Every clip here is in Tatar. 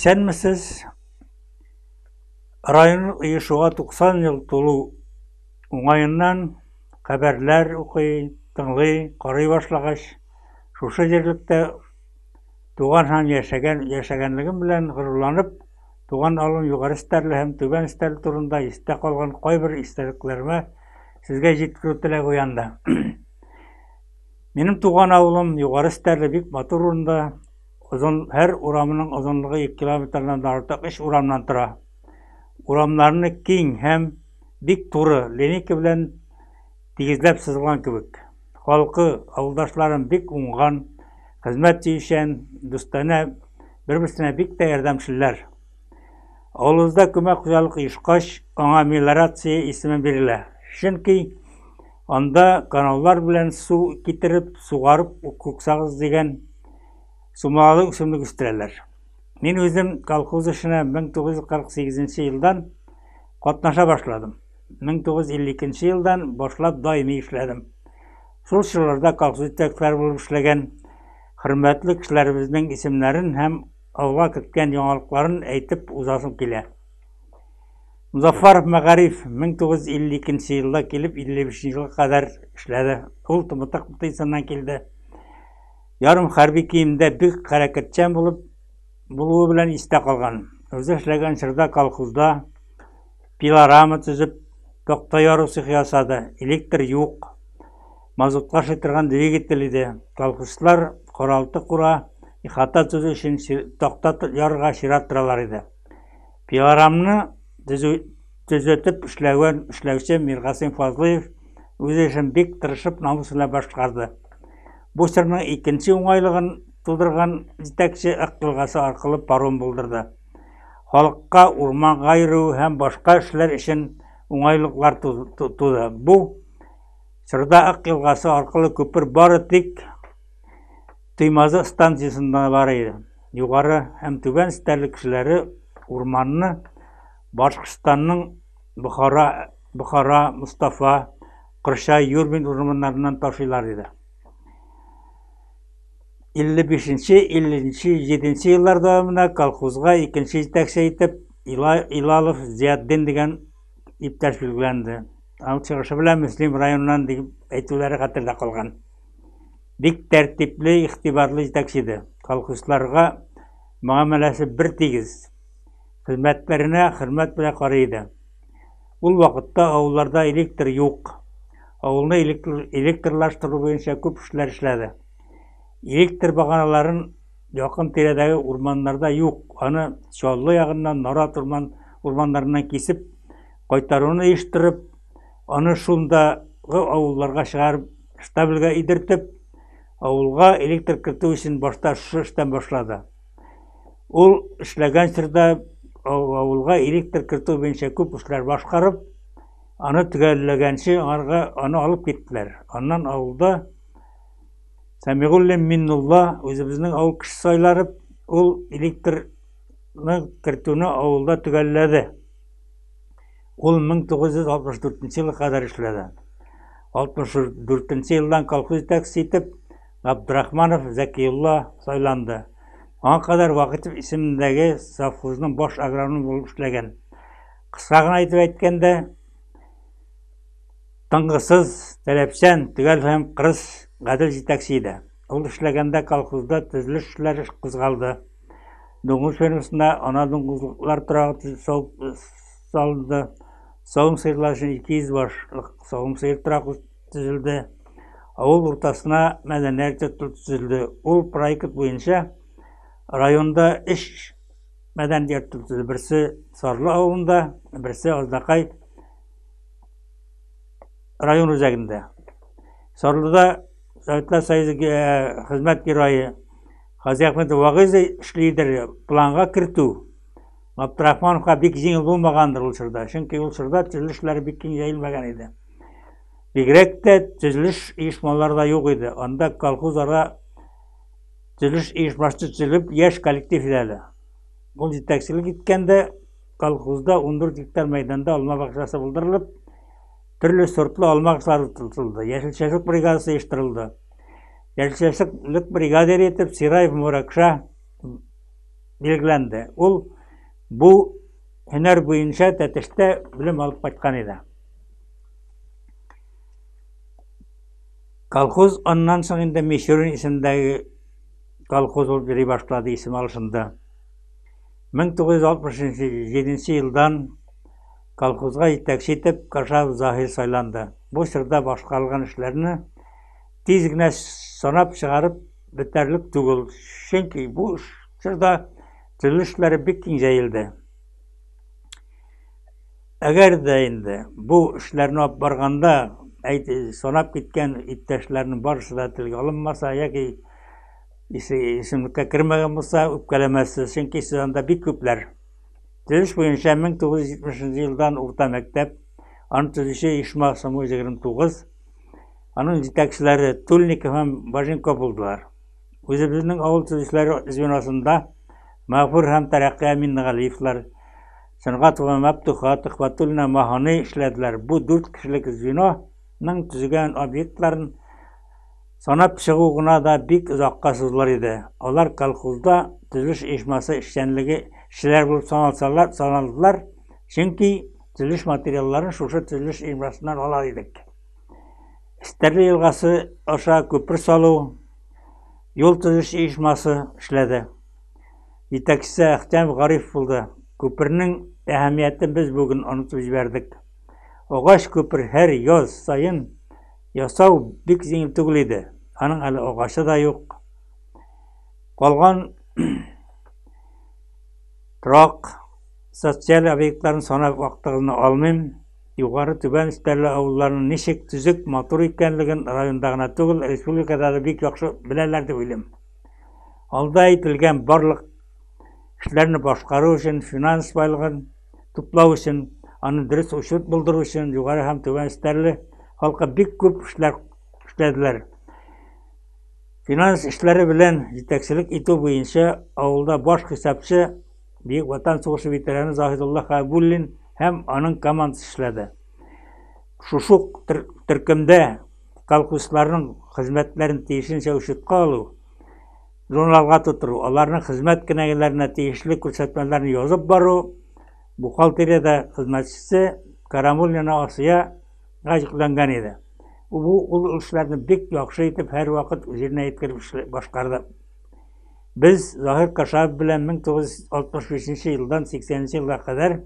Исәнмесез? Район ойышуға 90 ел тулу уңайыннан хәбәрләр укый, тыңлый, карый башлагач, шушы җирлектә туган һәм яшәгәнлегем белән горурланып, туган авылым югары өстәле һәм түбән өстәл турында истә калган кайбер истәлекләремә сезгә җиткерү теләге уянды. Минем туган авылым югары өстәле бик матур урында, һәр урамының озынлыгы 2 километрдан артык 3 урамнан тора. Урамларны киң һәм бик туры линейка белән тигезләп сызылган кебек. Халкы, авылдашларым бик уңган, хезмәт сөйшән, дустана, бер-берсенә бик тә ярдәмчелләр. Авылыбызда күмәк хуҗалык оешкач, аңа мелиорация исеме бирелә. Чөнки анда каналлар белән су китереп, сугарып, күксагыз дигән сумалы үсемлек үстерәләр. Мин үзем колхоз эшенә 1948 елдан катнаша башладым. 1952 елдан башлап даими эшләдем. Шул чорларда колхоз җитәкчеләре булып эшләгән хөрмәтле кешеләребезнең исемнәрен һәм авылга киткән яңалыкларын әйтеп узасым килә. Музаффаров Мәгариф 1952 елда килеп 55 елга кадәр эшләде. Ул тымытык мөтәйсеннән килде. Ярым хәрби киемдә бик хәрәкәтчән булуы белән истә калган. Үзе эшләгән чорда колхозда пилорама төзеп, токта яру цехы ясады, электр юк, мазутка шытырган двигатель иде. Колхозчылар коралты кура, ихата төзү өчен токта ярга чират торалар иде. Пилорамны төзәтеп эшләүче Миргасин Фазлыев үз эшен бик тырышып, намус белән башкарды. Бу чорның икенче уңайлыгын тудырган җитәкче акылгасы аркылы паром булдырды. Халыкка урманга йөрү һәм башка эшләр өчен уңайлыклар туды. Бу чорда Ак елгасы аркылы күпер бары тик Туймазы станциясында бар иде. Югары һәм түбән өстәле кешеләре урманны Башкортстанның Бухара, Мустафа, Кыршай, Юрбин урманнарыннан ташыйлар иде. 55-57 еллар дәвамында колхозга икенче җитәкче итеп Илалов Зиятдин дигән иптәш билгеләнде. Ул чыгышы белән Мөслим районыннан дип әйтүләре хәтердә калган. Бик тәртипле, игътибарлы җитәкче иде. Колхозларга мөгамәләсе бер тигез. Хезмәтләренә хөрмәт белән карый иде. Ул вакытта авылларда электр юк. Авылны электрлаштыру буенча күп эшләр эшләде. Электр баганаларын якын тирәдәге урманнарда юк. Аны Чаллы ягыннан Нарат урманнарыннан кисеп, кайтаруны оештырып, аны шундагы авылларга чыгарып, штабелгә идертеп, авылга электр кертү өчен башта шушы эштән башлады. Ул эшләгән чорда авылга электр кертү буенча күп эшләр башкарып, аны төгәлләгәнче аны алып киттеләр. Аннан авылда Сәмигуллин Миннулла үзебезнең авыл кеше сайларып, ул электрны кертүне авылда төгәлләде. Ул 1964 елга кадәр эшләде. 64 елдан колхоз җитәкчесе итеп Абдрахманов Зәкиулла сайланды. Аңа кадәр вакыт исемендәге совхозның баш агрономы булып эшләгән. Кыска гына әйтеп әйткәндә, тыңгысыз, таләпчән, төгәл һәм кырыс гадел җитәкче иде. Ул эшләгәндә колхозда төзелеш эшләре кузгалды. Дуңгыз фермасында ана дуңгызлыклар торагы салынды. Савым сыерлар өчен 200 башлык савым сыер торагы төзелде. Авыл уртасына мәдәният йорты төзелде. Ул проект буенча районда 3 мәдәният йорты төзелде. Берсе Сарлы авылында, берсе Аздакай район үзәгендә. Сарлыда Советлар Союзы хезмәт герое Хази Әхмәтов Вагыз эшлидер, планга кертү. Абдрахмановка бик җиңел булмагандыр ул чорда. Чөнки ул чорда төзелешләр бик киң җәелмәгән иде. Бигрәк тә төзелеш оешмалары да юк иде. Анда колхозларга төзелеш оешмасы төзелеп, яшь коллектив иде. Ул җитәкчелек иткәндә колхозда 14 гектар мәйданда алма бакчасы булдырылып, төрле сортлы алма ağaçлары тотылды. Яшелчәлек бригадасы оештырылды. Яшелчәлек бригадир итеп Сираев Муракша belgilendi. Ул bu һөнәр буенча Тәтештә белем алып кайткан иде. Колхоз аннан соң инде Мичурин исемендәге колхоз булып йөри башлады, исем алышында. 1967 елдан колхозга итәкче итеп Кашав Заһир сайланды. Бу чорда башкарылган эшләрне тиз генә санап чыгарып бетәрлек түгел. Чөнки бу чорда төрле бик киң җәелде. Әгәр дә инде бу эшләрне алып барганда санап киткән иптәшләрнең барысы да телгә алынмаса яки исемлеккә кермәгән булса, үпкәләмәссез, чөнки анда бик күпләр. Төзелеш буенча 1970 елдан урта мәктәп, аның төзүче Ишма Самуй 29, аның җитәкчеләре Тульников һәм Баженко булдылар. Үзебезнең авыл төзүчеләре звеносында Мәгъфур һәм Тәрәккый Миннәгалиевлар, Сәнгать ва Мәптуха, Төхвәтуллина Маһани эшләделәр. Бу 4 кешелек звеноның төзегән объектларын санап чыгу гына да бик озакка сузылыр иде. Алар колхозда төзелеш оешмасы эшчеләр булып саналдылар, чөнки төзелеш материалларын шушы төзелеш оешмасыннан ала идек. Стәрле елгасы аша күпер салу, юл төзелеш оешмасы эшләде. Җитәкчесе Әхтәм Гариф булды. Күпернең әһәмиятен без бүген онытып җибәрдек. Агач күпер һәр яз сайын ясау бик җиңел түгел иде. Аның әле агачы да юк. Калган торак социаль объектларын санап вакытыгызны алмыйм. Югары түбән өстәле авылларның ничек төзек, матур икәнлеген районда гына түгел, республикада да бик яхшы беләләр дип уйлыйм. Алда әйтелгән барлык эшләрне башкару өчен, финанс байлыгын туплау өчен, аны дөрес учет булдыру өчен югары һәм түбән өстәле халкы бик күп эшләр эшләделәр. Финанс эшләре белән җитәкчелек итү буенча авылда баш хисапчы Бөек Ватан сугышы ветераны Заһидулла Хәбуллин һәм аның командасы эшләде. Шушы төркемдә колхозларның хезмәтләрен тиешенчә учетка алу, журналга тутыру, аларның хезмәт кенәгәләренә тиешле күрсәтмәләрне язып бару, бухгалтериядә хезмәтчесе Карамуллина Асия гаҗикланган иде. Ул эшләрне бик яхшы итеп һәр вакыт үзенә иткереп башкарды. Без Заһир Кашав белән 1965 елдан 80 елга кадәр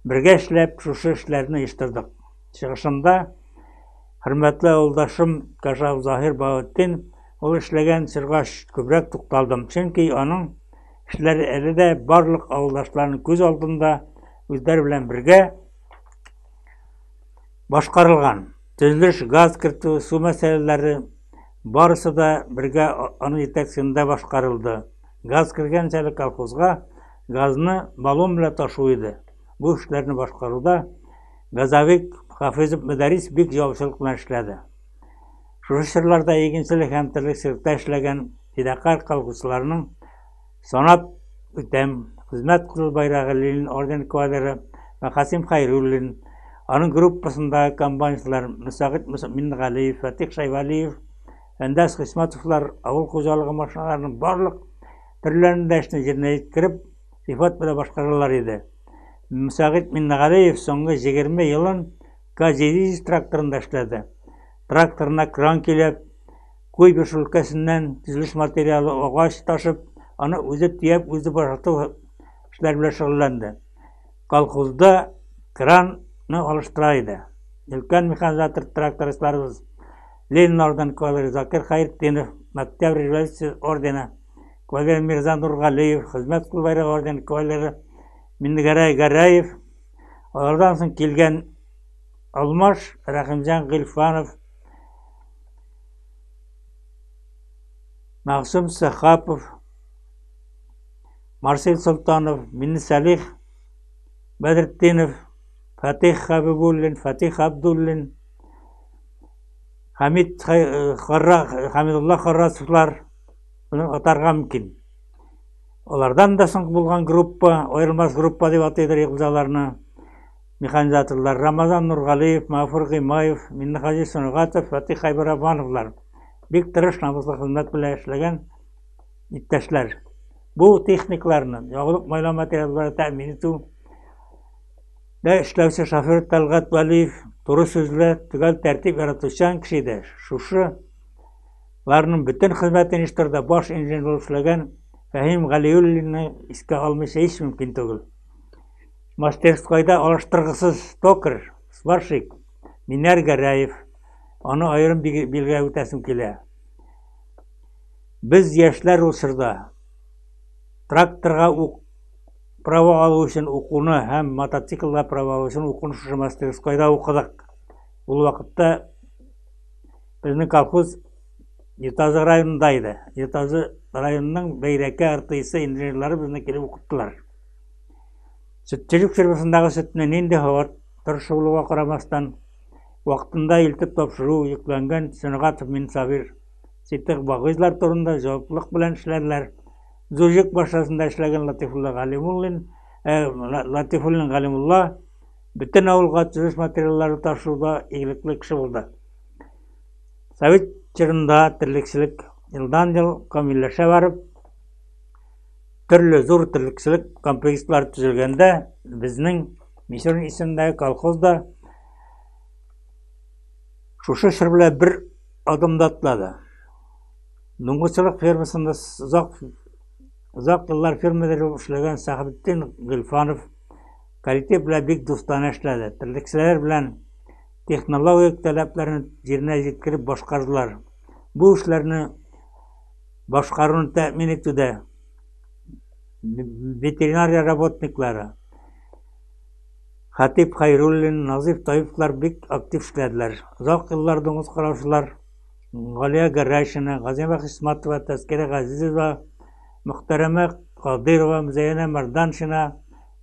бергә эшләп шушы эшләрне оештырдык. Чыгышында хөрмәтле авылдашым Кашав Заһир Бауеттин ул эшләгән чорга күбрәк тукталдым. Чөнки аның эшләре әле дә барлык авылдашларның күз алдында үзләре белән бергә башкарылган. Төзелеш, газ кертү, су мәсьәләләре барысы да бергә аның җитәкчелегендә башкарылды. Газ кергәнчә колхозга газны баллон белән ташу иде. Бу эшләрне башкаруда газовик Хафизов Мөдәрис бик җаваплылык белән эшләде. Шушы чорларда игенчелек һәм терлек эшләгән фидакар колхозчыларның санап үтәм, хезмәт кылу байрагы, Ленин орден кавалеры ва Хасим Хайруллин, аның группасындагы комбайнчылар Мөсәгыйть Миннәгалиев, Фатих Шайвалиев, Әндәс Хисмәтовлар авыл хуҗалыгы машиналарының барлык төрләрендә эшне җиренә җиткереп, сыйфат белән башкаралар иде. Мөсәгыйть Миннәгалиев соңгы 20 елын К-700 тракторында эшләде. Тракторына кран килеп, Куйбыш өлкәсеннән төзелеш материалы агач ташып, аны үзе төяп, үзе башкарту эшләр белән шөгыльләнде. Колхозда кранны алыштыра иде. Өлкән механизатор трактористларыбыз Ленин орден кавалеры Закир Хайретдинов, Октябрь революция ордена кавалер Мирза Нургалиев, хезмәт кылу байрагы орден кавалеры Миннегәрәй Гәрәев, алардан соң килгән Алмаш Рәхимҗан Гыйльфанов, Мәгъсүм Сәхапов, Марсель Солтанов, Миннисалих Бәдретдинов, Фатих Хәбибуллин, Фатих Абдуллин, Хамидулла Харрасовлар атарга мөмкин. Алардан да соң булган группа, аерылмас группа дип атыйлар игълзаларны. Механизаторлар Рамазан Нургалиев, Мафур Гыймаев, Миннехаҗи Сөнгатов, Фатих Хайбарабановлар. Бик тырыш намуслы хезмәт белән эшләгән иптәшләр. Bu техникаларны, ягулык майлау материаллары тәэмин итү, эшләүче шофер Талгат Валиев туры сүзле, төгәл тәртип яратучан кеше иде. Шушыларның бөтен хезмәтен оештыруда баш инженер булып эшләгән Фәһим Галиуллинны искә алмыйча һич мөмкин түгел. Мастерскойда алыштыргысыз токарь, сварщик Минәр Гәрәев, аны аерым билгеләп үтәсем килә. Без яшьләр ул чорда тракторга права алу өчен укуны һәм мотоциклга права алу өчен укуны шушы мастерскойда укыдык. Ул вакытта безнең колхоз Ютазы районында иде. Ютазы районының Бәйрәкә РТИСы инженерлары безне килеп укыттылар. Сөтчелек фирмасындагы сөтне нинди һава тырышуга карамастан вакытында илтеп тапшыру йөкләнгән Сөнгатов Минсабир Ситык багыйзлар турында җаваплылык белән эшләделәр. Зурҗик башчасында эшләгән Латифуллин Галимулла бөтен авылга төзеш материаллары ташуда игелекле кеше булды. Совет чорында терлекчелек елдан-ел камилләшә барып, төрле зур терлекчелек комплекслар төзелгәндә, безнең Мишурин исемендәге колхозда шушы эш белән бер адымда атлады. Дуңгызчылык фермасында озак еллар фермада эшләгән Сәхибетдин Гөлфанов коллектив белән бик дустана эшләде. Терлекчеләр белән технологик таләпләрне җиренә җиткереп башкардылар. Бу эшләрне башкаруны тәэмин итүдә ветеринария работниклары Хатип Хайруллин, Назиф Таифлар бик актив эшләделәр. Озак еллар дуңгыз караучылар Галия Гәрәйшина, Газима Хисматова, Тәскәрә Газизова, Мөхтәрәмә Кадирова, Музәйнә Марданшина,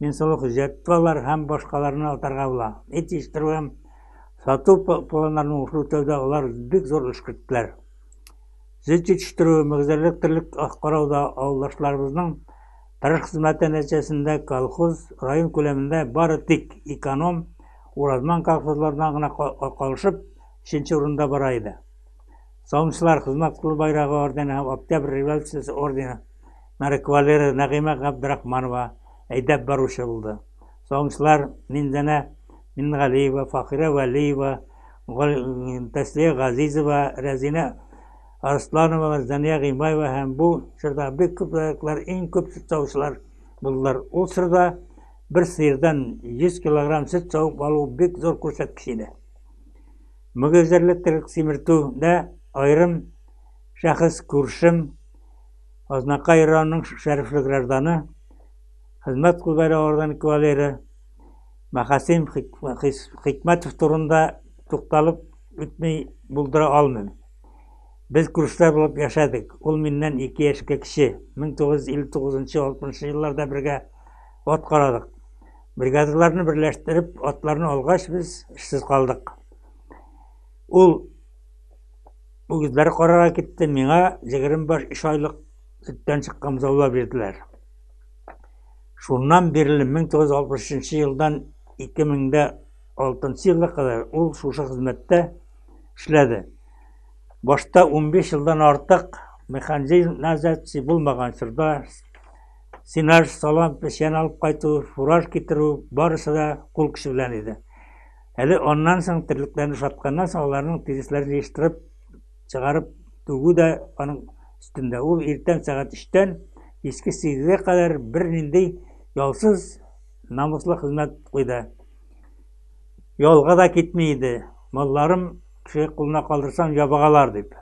Минсулух Җәттвалар һәм башкаларны атарга була. Ит җитештерү һәм сату планнарын уфлатуда алар бик зур эш иттеләр. Сөт җитештерү, мөгезлек терлек карауда авылдашларыбызның тырыш хезмәте нәтиҗәсендә колхоз район күләмендә бары тик эконом уразман колхозлардан гына калышып, 3нче урында бара иде. Саумчылар хезмәт кылу байрагы ордены һәм Октябрь революциясе ордены кавалеры Нәгыймә Габдрахманова әйдәп баручы булды. Саумчылар Минзәнә Мингалиева, Фахира Вәлиева, Тәслия Газизова, Рәзинә Арсланова, Зания Гыймаева һәм бу чорда бик күпләр иң күп сөт саучылар булдылар. Ул чорда бер сыердан 100 килограмм сөт сауып алу бик зур күрсәткеч иде. Мөгезлек симертүдә айрым шәхес күршем Азнакай районының шәрифлек гражданы хезмәт кылу ордены кавалеры Мәхәсин Хикмәтов турында тукталып үтмәй булдыра алмыйм. Без күршеләр булып яшәдек. Ул миннән 2 яшькә кече. 1959-60 елларда бергә ат карадык. Бригадаларны берләштереп, атларны алгач без эшсез калдык. Ул үгезләр карарга китте. Миңа 25 айлык сөттән чыккан заула бирделәр. Шуннан бирле 1963 елдан 2006 елга кадәр ул шушы хезмәттә эшләде. Башта 15 елдан артык механизация булмаган чорда синаж, салам, печән алып кайту, фураж китерү барысы да кул кеше белән иде. Әле аннан соң терлекләрне шатканнан соң аларның тезисләрен җыештырып, чыгарып түгү дә аның өстендә. Ул иртән сәгать 3тән кичке 8гә кадәр бер нинди ялсыз, намуслы хезмәт куйды. Ялга да китми иде. Малларым кеше кулына калдырсам ябагалар дип.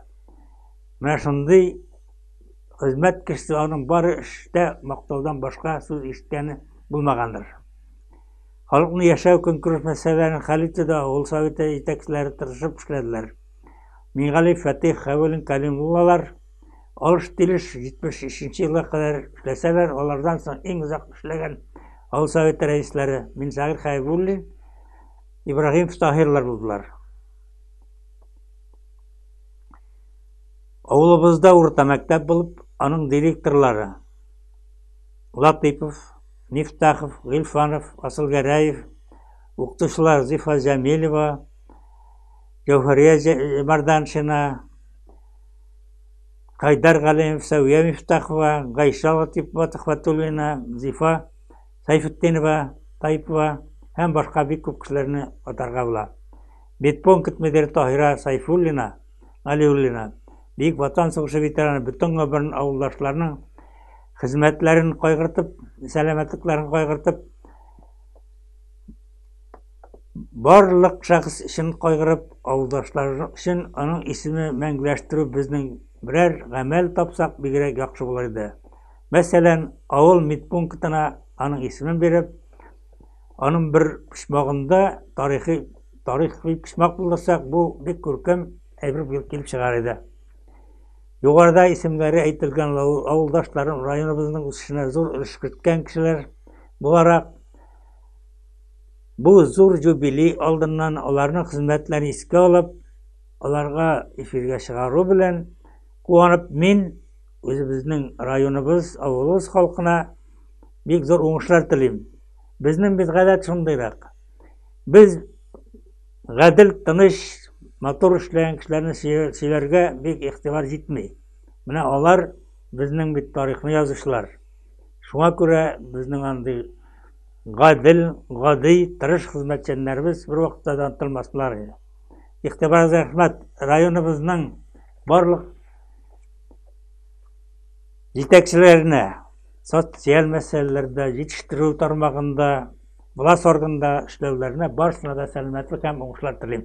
Менә шундый хезмәт кешесе аның бары эштә мактаудан башка сүз ишеткәне булмагандыр. Халыкны яшәү көнкүреш мәсьәләләрен хәл итүдә авыл советы җитәкчеләре тырышып эшләделәр. Миңгали Фәтих, Хәвелин Кәлимуллалар алыш-тилеш 73 елга кадәр эшләсәләр, алардан соң иң озак эшләгән авыл советы рәисләре Минсагир Хәйбуллин, Ибраһим Таһирлар булдылар. Авылыбызда урта мәктәп булып, аның директорлары Латипов, Нифтахов, Гыйлфанов, Асылгәрәев, укытучылар Зифа Җәмилева, Җәүһәрия Марданшина, Кайдар Галимов, Сәвия Мифтахова, Гайша Латипова, Төхфәтуллина, Зифа Сайфетдинова, Тайпова һәм башка бик күп кешеләрне атарга була. Бетпонкет мөдире Таһира Сайфуллина, Алиуллина, Бик Ватан сугышы ветераны бүтән гомерен авылдашларының хезмәтләрен кайгыртып, сәламәтлекләрен кайгыртып, барлык шәхес өчен кайгырып, авылдашлар өчен аның исеме мәңгеләштерү безнең берәр гамәл тапсак бигрәк яхшы булыр иде. Мәсәлән, авыл медпунктына аның исемен биреп, аның бер почмагында тарихи почмак булдырсак, бу бик күркәм әйбер килеп чыгар иде. Югарыда исемләре әйтелгән авылдашларым районыбызның үсешенә зур өлеш керткән кешеләр буларак, бу зур юбилей алдыннан аларның хезмәтләрен искә алып, аларга эфиргә чыгару белән куанып, мин үзебезнең районыбыз, авылыбыз халкына бик зур уңышлар телим. Безнең бит гадәт шундыйрак. Без гадел, тыныч, матур эшләгән кешеләрне сөйләргә бик игътибар җитми. Менә алар безнең бит тарихны язучылар. Шуңа күрә безнең андый гадел, гади, тырыш хезмәтчәннәребез бер вакытта да онытылмаслар. Игътибарыгызга рәхмәт. Районыбызның барлык җитәкчеләренә социаль мәсьәләләрдә, җитештерү тармагында, власть органында эшләүләренә барысына да сәламәтлек һәм уңышлар телим.